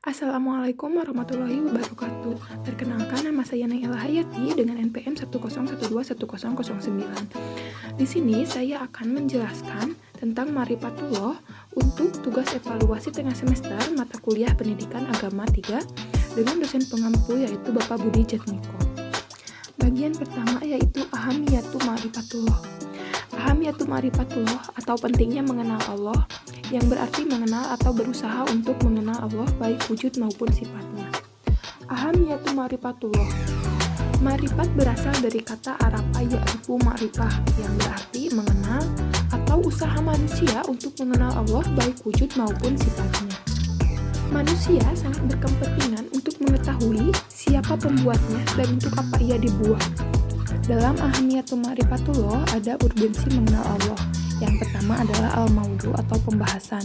Assalamualaikum warahmatullahi wabarakatuh. Perkenalkan, nama saya Naila Hayati dengan NPM 101210009. Di sini saya akan menjelaskan tentang Ma'rifatullah untuk tugas evaluasi tengah semester mata kuliah Pendidikan Agama 3 dengan dosen pengampu yaitu Bapak Budi Jatmiko. Bagian pertama yaitu Ahamiyatu Ma'rifatullah. Ahamiyatu Ma'rifatullah atau pentingnya mengenal Allah, yang berarti mengenal atau berusaha untuk mengenal Allah baik wujud maupun sifatnya. Ahamiyatu Ma'rifatullah. Ma'rifat berasal dari kata Arab ya'rifu ma'rifah yang berarti mengenal atau usaha manusia untuk mengenal Allah baik wujud maupun sifatnya. Manusia sangat berkepentingan untuk mengetahui siapa pembuatnya dan untuk apa ia dibuat. Dalam Ahamiyatu Ma'rifatullah ada urgensi mengenal Allah. Yang pertama adalah al-maudu atau pembahasan.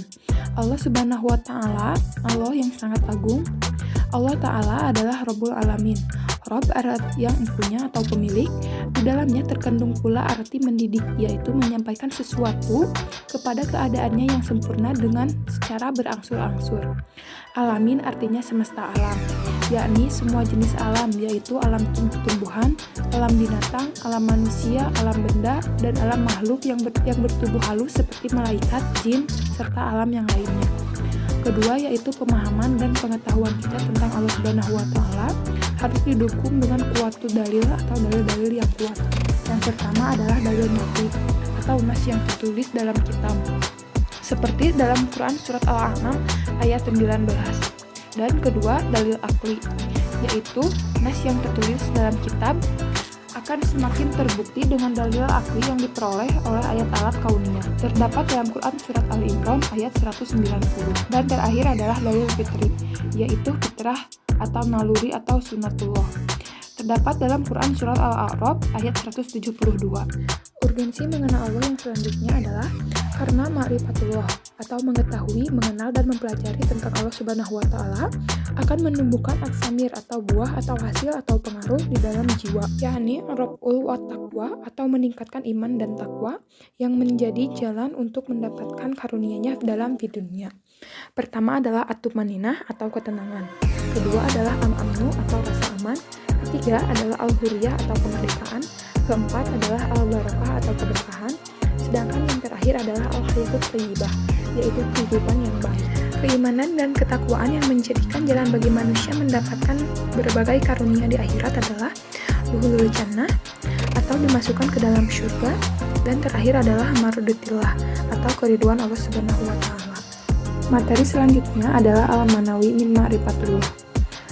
Allah Subhanahu wa Ta'ala, Allah yang sangat agung. Allah Ta'ala adalah Rabbul Alamin. Rabb yang punya atau pemilik. Di dalamnya terkandung pula arti mendidik, yaitu menyampaikan sesuatu kepada keadaannya yang sempurna dengan secara berangsur-angsur. Alamin artinya semesta alam, yakni semua jenis alam, yaitu alam tumbuh-tumbuhan, alam binatang, alam manusia, alam benda, dan alam makhluk yang bertubuh halus seperti malaikat, jin, serta alam yang lainnya. Kedua yaitu pemahaman dan pengetahuan kita tentang Allah Subhanahu wa Ta'ala harus didukung dengan kuatu dalil atau dalil-dalil yang kuat. Yang pertama adalah dalil naqli atau nas yang tertulis dalam kitab. Seperti dalam Quran surat Al-An'am ayat 19. Dan kedua dalil akli, yaitu nas yang tertulis dalam kitab akan semakin terbukti dengan dalil akli yang diperoleh oleh ayat alat kauniyah. Terdapat dalam Quran surat Al-Imran ayat 190. Dan terakhir adalah dalil fitri, yaitu fitrah atau naluri atau sunatullah. Terdapat dalam Quran surat Al-A'raf ayat 172. Urgensi mengenal Allah yang selanjutnya adalah karena ma'rifatullah atau mengetahui, mengenal dan mempelajari tentang Allah Subhanahu wa Ta'ala akan menumbuhkan atsamir atau buah atau hasil atau pengaruh di dalam jiwa, yakni raf'ul wa taqwa atau meningkatkan iman dan takwa yang menjadi jalan untuk mendapatkan karunia-Nya dalam dunia. Pertama adalah at-tumaninah atau ketenangan. Kedua adalah al-amnu atau rasa aman. Ketiga adalah al-huriyah atau kemerdekaan. Keempat adalah al-barakah atau keberkahan. Sedangkan yang terakhir adalah al-hayatut thayyibah, yaitu kehidupan yang baik. Keimanan dan ketakwaan yang menjadikan jalan bagi manusia mendapatkan berbagai karunia di akhirat adalah dukhulul jannah atau dimasukkan ke dalam surga, dan terakhir adalah mardutillah atau keridhaan Allah Subhanahu wa Ta'ala. Materi selanjutnya adalah al-manawi min ma'rifatullah.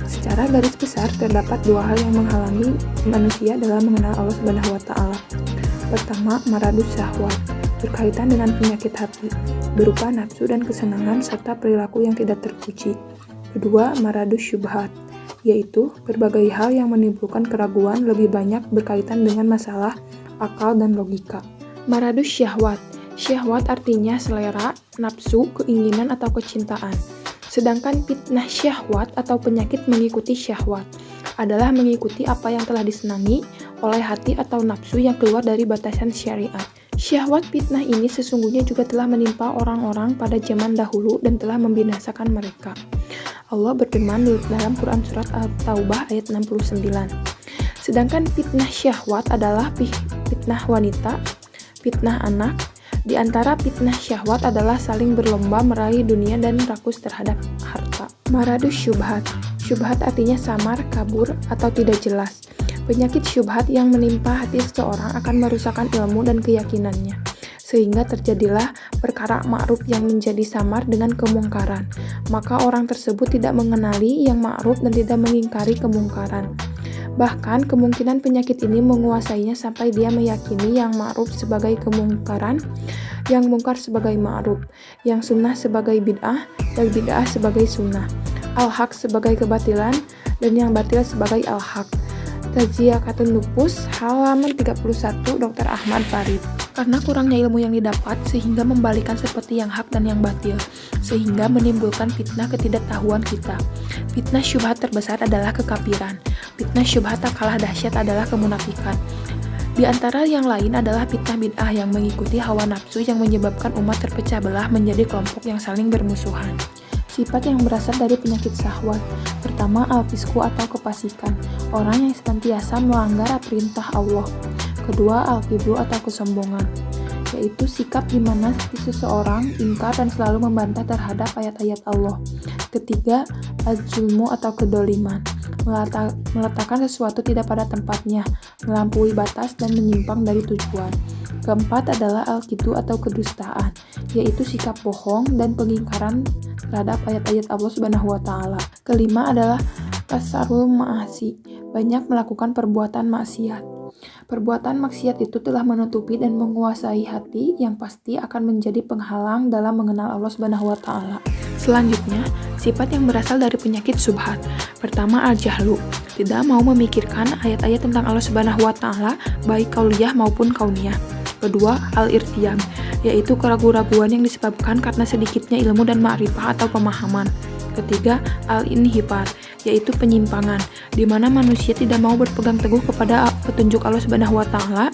Secara garis besar terdapat dua hal yang menghalangi manusia dalam mengenal Allah Subhanahu wa Ta'ala. Pertama, maradus syahwat, berkaitan dengan penyakit hati, berupa nafsu dan kesenangan serta perilaku yang tidak terpuji. Kedua, maradus syubhat, yaitu berbagai hal yang menimbulkan keraguan lebih banyak berkaitan dengan masalah akal dan logika. Maradus syahwat, syahwat artinya selera, nafsu, keinginan atau kecintaan. Sedangkan fitnah syahwat atau penyakit mengikuti syahwat adalah mengikuti apa yang telah disenangi oleh hati atau nafsu yang keluar dari batasan syariat. Syahwat fitnah ini sesungguhnya juga telah menimpa orang-orang pada zaman dahulu dan telah membinasakan mereka. Allah berfirman dalam Quran surat At-Taubah ayat 69. Sedangkan fitnah syahwat adalah fitnah wanita, fitnah anak. Di antara fitnah syahwat adalah saling berlomba meraih dunia dan rakus terhadap harta. Maradus syubhat. Syubhat artinya samar, kabur, atau tidak jelas. Penyakit syubhat yang menimpa hati seseorang akan merusakkan ilmu dan keyakinannya, sehingga terjadilah perkara ma'ruf yang menjadi samar dengan kemungkaran. Maka orang tersebut tidak mengenali yang ma'ruf dan tidak mengingkari kemungkaran. Bahkan kemungkinan penyakit ini menguasainya sampai dia meyakini yang ma'ruf sebagai kemungkaran, yang mungkar sebagai ma'ruf, yang sunnah sebagai bid'ah, dan bid'ah sebagai sunnah, al-haq sebagai kebatilan, dan yang batil sebagai al-haq. Tazkiyatun Nufus, halaman 31, Dr. Ahmad Farid. Karena kurangnya ilmu yang didapat, sehingga membalikan seperti yang hak dan yang batil, sehingga menimbulkan fitnah ketidaktahuan kita. Fitnah syubhat terbesar adalah kekafiran. Fitnah syubhat tak kalah dahsyat adalah kemunafikan. Di antara yang lain adalah fitnah bid'ah yang mengikuti hawa nafsu yang menyebabkan umat terpecah belah menjadi kelompok yang saling bermusuhan. Sifat yang berasal dari penyakit syahwat. Pertama, al-fisqu atau kefasikan, orang yang senantiasa melanggar perintah Allah. Kedua, al-kibru atau kesombongan, yaitu sikap di mana seseorang ingkar dan selalu membantah terhadap ayat-ayat Allah. Ketiga, al-zulmu atau kedoliman, meletakkan sesuatu tidak pada tempatnya, melampaui batas dan menyimpang dari tujuan. Keempat adalah al-kidu atau kedustaan, yaitu sikap bohong dan pengingkaran terhadap ayat-ayat Allah Subhanahu wa Ta'ala. Kelima adalah kasarul ma'asi, banyak melakukan perbuatan maksiat. Perbuatan maksiat itu telah menutupi dan menguasai hati yang pasti akan menjadi penghalang dalam mengenal Allah Subhanahu wa Ta'ala. Selanjutnya, sifat yang berasal dari penyakit syubhat. Pertama, al-jahlu, tidak mau memikirkan ayat-ayat tentang Allah Subhanahu wa Ta'ala, baik kauliyah maupun kauniyah. Kedua, al-irtiyam, yaitu keraguan-raguan yang disebabkan karena sedikitnya ilmu dan ma'rifah atau pemahaman. Ketiga, al-inhifar, yaitu penyimpangan, di mana manusia tidak mau berpegang teguh kepada petunjuk Allah Subhanahu wa Ta'ala,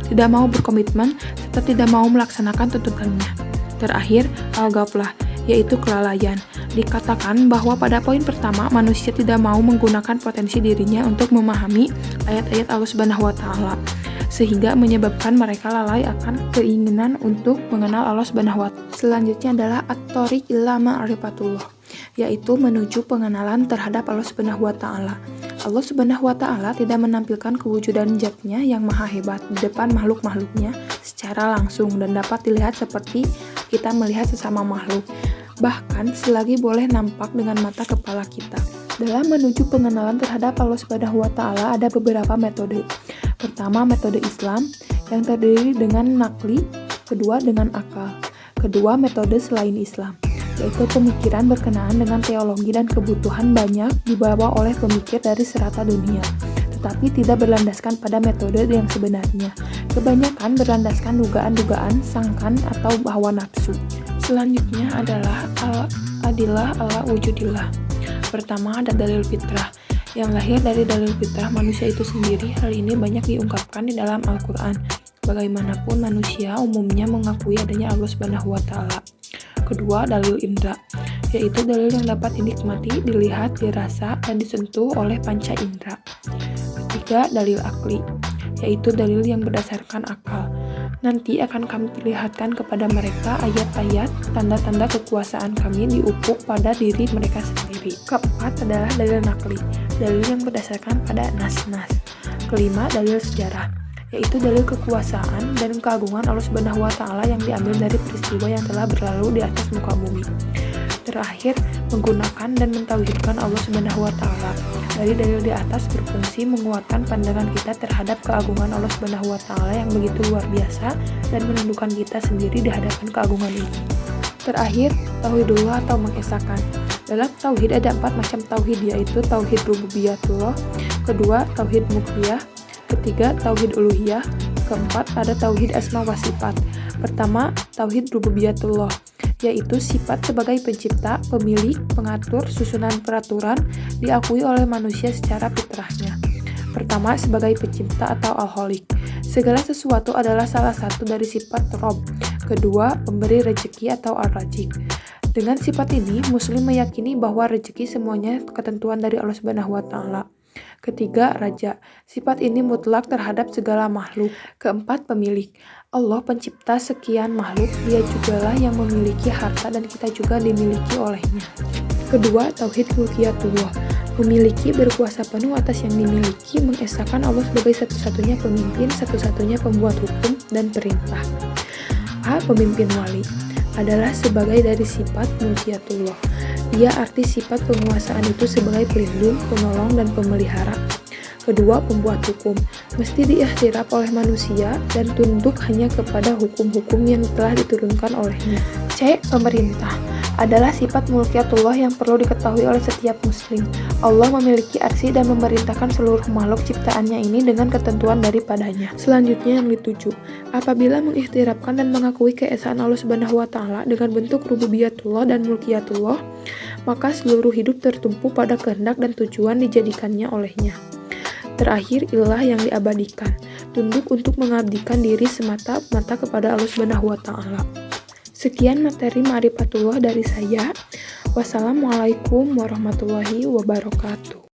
tidak mau berkomitmen, serta tidak mau melaksanakan tuntutannya. Terakhir, al-ghaflah, yaitu kelalaian. Dikatakan bahwa pada poin pertama, manusia tidak mau menggunakan potensi dirinya untuk memahami ayat-ayat Allah Subhanahu wa Ta'ala, sehingga menyebabkan mereka lalai akan keinginan untuk mengenal Allah Subhanahu wa Ta'ala. Selanjutnya adalah at-thoriq ila ma'rifatullah, yaitu menuju pengenalan terhadap Allah Subhanahu wa Ta'ala. Allah Subhanahu wa Ta'ala tidak menampilkan kewujudan zat-Nya yang maha hebat di depan makhluk-makhluknya secara langsung dan dapat dilihat seperti kita melihat sesama makhluk, bahkan selagi boleh nampak dengan mata kepala kita. Dalam menuju pengenalan terhadap Allah Subhanahu wa Ta'ala ada beberapa metode. Pertama, metode Islam yang terdiri dengan nakli, kedua dengan akal. Kedua, metode selain Islam, yaitu pemikiran berkenaan dengan teologi dan kebutuhan banyak dibawa oleh pemikir dari serata dunia, tetapi tidak berlandaskan pada metode yang sebenarnya. Kebanyakan berlandaskan dugaan-dugaan, sangkan, atau hawa nafsu. Selanjutnya adalah al-adillah ala wujudillah. Pertama, ada dalil fitrah, yang lahir dari dalil fitrah manusia itu sendiri. Hal ini banyak diungkapkan di dalam Al-Quran. Bagaimanapun manusia umumnya mengakui adanya Allah Subhanahu wa Ta'ala. Kedua, dalil indra, yaitu dalil yang dapat dinikmati, dilihat, dirasa, dan disentuh oleh panca indra. Ketiga, dalil akli, yaitu dalil yang berdasarkan akal. Nanti akan kami perlihatkan kepada mereka ayat-ayat, tanda-tanda kekuasaan kami diupuk pada diri mereka sendiri. Keempat adalah dalil nakli, dalil yang berdasarkan pada nas-nas. Kelima, dalil sejarah, yaitu dalil kekuasaan dan keagungan Allah Subhanahu wa Ta'ala yang diambil dari peristiwa yang telah berlalu di atas muka bumi. Terakhir, menggunakan dan mentauhidkan Allah Subhanahu wa Ta'ala. Dari dalil di atas berfungsi menguatkan pandangan kita terhadap keagungan Allah Subhanahu wa Ta'ala yang begitu luar biasa dan menundukkan kita sendiri di hadapan keagungan ini. Terakhir, tauhidullah atau mengesahkan. Dalam tauhid ada 4 macam tauhid, yaitu tauhid rububiyatullah, kedua tauhid mukhiyah, ketiga tauhid uluhiyah, keempat ada tauhid asma wa sifat. Pertama, tauhid rububiyatullah, yaitu sifat sebagai pencipta, pemilik, pengatur, susunan peraturan diakui oleh manusia secara fitrahnya. Pertama, sebagai pencipta atau al-khaliq. Segala sesuatu adalah salah satu dari sifat Rabb. Kedua, pemberi rezeki atau ar-razik. Dengan sifat ini, Muslim meyakini bahwa rezeki semuanya ketentuan dari Allah Subhanahu wa Ta'ala. Ketiga, raja. Sifat ini mutlak terhadap segala makhluk. Keempat, pemilik. Allah pencipta sekian makhluk, Dia jugalah yang memiliki harta dan kita juga dimiliki olehnya. Kedua, tauhid mulkiyatullah. Memiliki berkuasa penuh atas yang dimiliki, mengesahkan Allah sebagai satu-satunya pemimpin, satu-satunya pembuat hukum dan perintah. A. Pemimpin wali adalah sebagai dari sifat mulkiyatullah. Dia arti sifat penguasaan itu sebagai pelindung, penolong, dan pemelihara. Kedua, pembuat hukum. Mesti diikhtiraf oleh manusia dan tunduk hanya kepada hukum-hukum yang telah diturunkan olehnya. C. Pemerintah adalah sifat mulkiyatullah yang perlu diketahui oleh setiap muslim. Allah memiliki arsy dan memerintahkan seluruh makhluk ciptaannya ini dengan ketentuan daripadanya. Selanjutnya yang ketujuh, apabila mengikhtirafkan dan mengakui keesaan Allah Subhanahu wa Ta'ala dengan bentuk rububiyatullah dan mulkiyatullah, maka seluruh hidup tertumpu pada kehendak dan tujuan dijadikannya olehnya. Terakhir, ilah yang diabadikan, tunduk untuk mengabdikan diri semata-mata kepada Allah Subhanahu wa Ta'ala. Sekian materi Ma'rifatullah dari saya. Wassalamualaikum warahmatullahi wabarakatuh.